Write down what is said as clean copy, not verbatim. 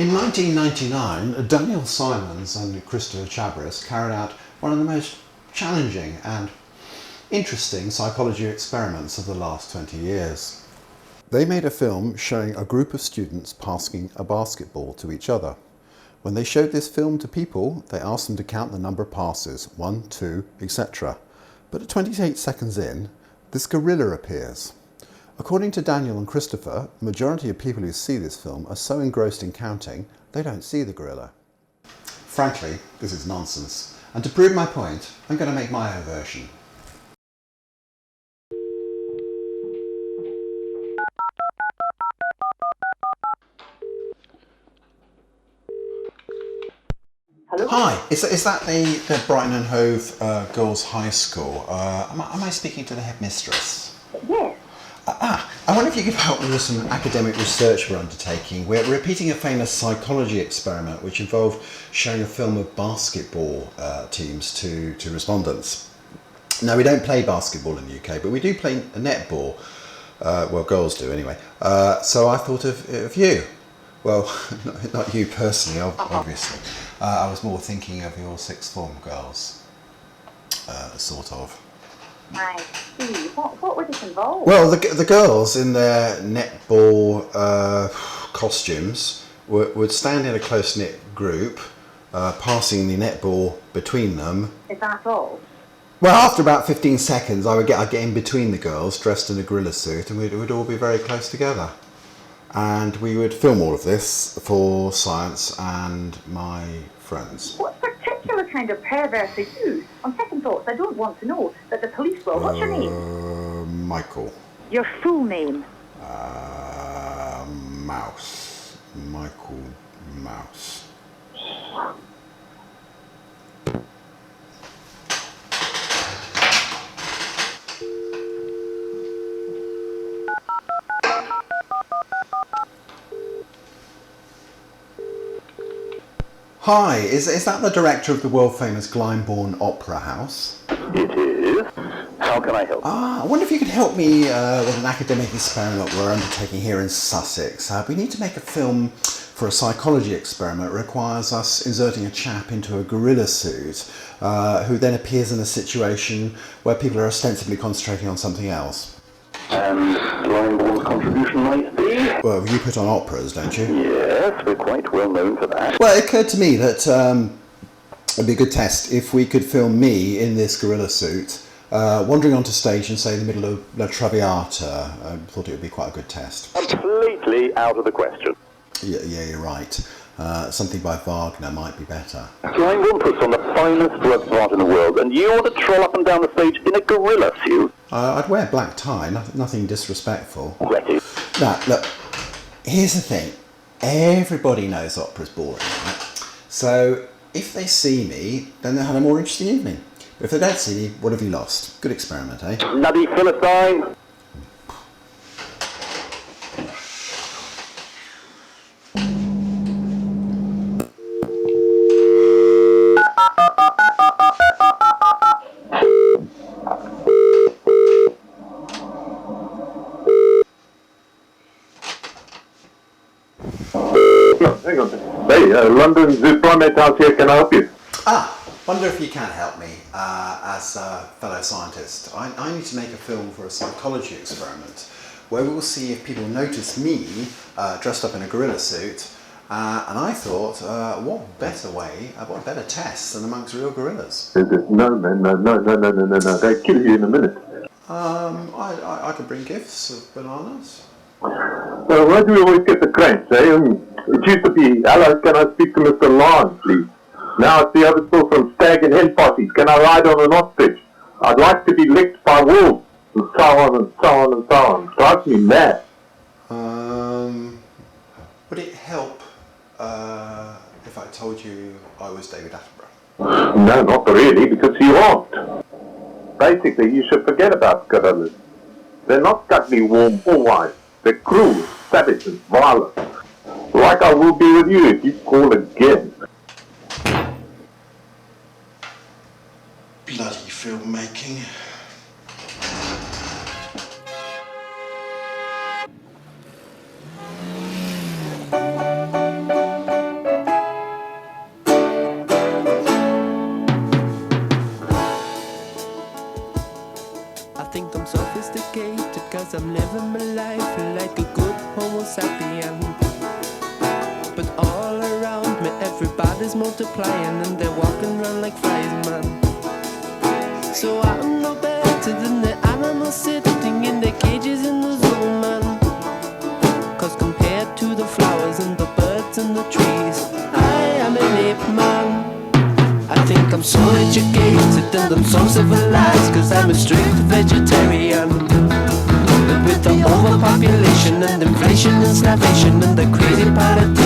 In 1999, Daniel Simons and Christopher Chabris carried out one of the most challenging and interesting psychology experiments of the last 20 years. They made a film showing a group of students passing a basketball to each other. When they showed this film to people, they asked them to count the number of passes, 1, 2, etc. But at 28 seconds in, this gorilla appears. According to Daniel and Christopher, the majority of people who see this film are so engrossed in counting, they don't see the gorilla. Frankly, this is nonsense. And to prove my point, I'm going to make my own version. Hello? Hi, is that the Brighton and Hove Girls' High School? Am I speaking to the headmistress? Yes. I wonder if you could help me with some academic research we're undertaking. We're repeating a famous psychology experiment which involved showing a film of basketball teams to respondents. Now, we don't play basketball in the UK, but we do play netball. Well, girls do anyway. So I thought of you. Well, not you personally, obviously. I was more thinking of your sixth form girls, sort of. I see. What would it involve? Well, the girls in their netball costumes would stand in a close-knit group, passing the netball between them. Is that all? Well, after about 15 seconds, I'd get in between the girls, dressed in a gorilla suit, and we'd all be very close together. And we would film all of this for science and my friends. What particular kind of perverse are you? On second thoughts, I don't want to know, but the police will. What's your name? Michael. Your full name? Mouse. Michael Mouse. Hi, is that the director of the world-famous Glyndebourne Opera House? It is. How can I help? I wonder if you could help me with an academic experiment we're undertaking here in Sussex. We need to make a film for a psychology experiment. It requires us inserting a chap into a gorilla suit who then appears in a situation where people are ostensibly concentrating on something else. And Glyndebourne's contribution might be? Well, you put on operas, don't you? Yes, we're quite well known for that. Well, it occurred to me that it'd be a good test if we could film me in this gorilla suit, wandering onto stage in, say, the middle of La Traviata. I thought it would be quite a good test. Completely out of the question. Yeah, you're right. Something by Wagner might be better. Glyndebourne puts on the finest works of art in the world, and you want to troll up and down the stage in a gorilla suit? I'd wear a black tie, nothing disrespectful. Retty. Now, look, here's the thing. Everybody knows opera's boring, right? So, if they see me, then they'll have a more interesting evening. But if they don't see me, what have you lost? Good experiment, eh? Nutty Philistine. Hang on. Hey, London's Primate House here, can I help you? Wonder if you can help me as a fellow scientist. I need to make a film for a psychology experiment where we will see if people notice me dressed up in a gorilla suit. And I thought, what better test than amongst real gorillas? No, man, no. They'll kill you in a minute. I could bring gifts of bananas. Why do we always get the cramps, eh? It used to be, hello, can I speak to Mr. Lyon, please? Now it's the other still from stag and hen parties. Can I ride on an ostrich? I'd like to be licked by wolves. And so on and so on and so on. Drives me mad. Would it help if I told you I was David Attenborough? No, not really, because you aren't. Basically, you should forget about gorillas. They're not cuddly, warm, or wise. They're cruel, savage, and violent. Like I will be with you if you call again. Bloody filmmaking. 'cause I'm living my life like a good homo sapien. But all around me everybody's multiplying and they're walking around like flies, man. So I'm no better than the animals sitting in their cages in the zoo, man. 'Cause compared to the flowers and the birds and the trees, I am an ape man. I think I'm so educated and I'm so civilized 'cause I'm a strict vegetarian. But with the overpopulation and inflation and starvation and the crazy politics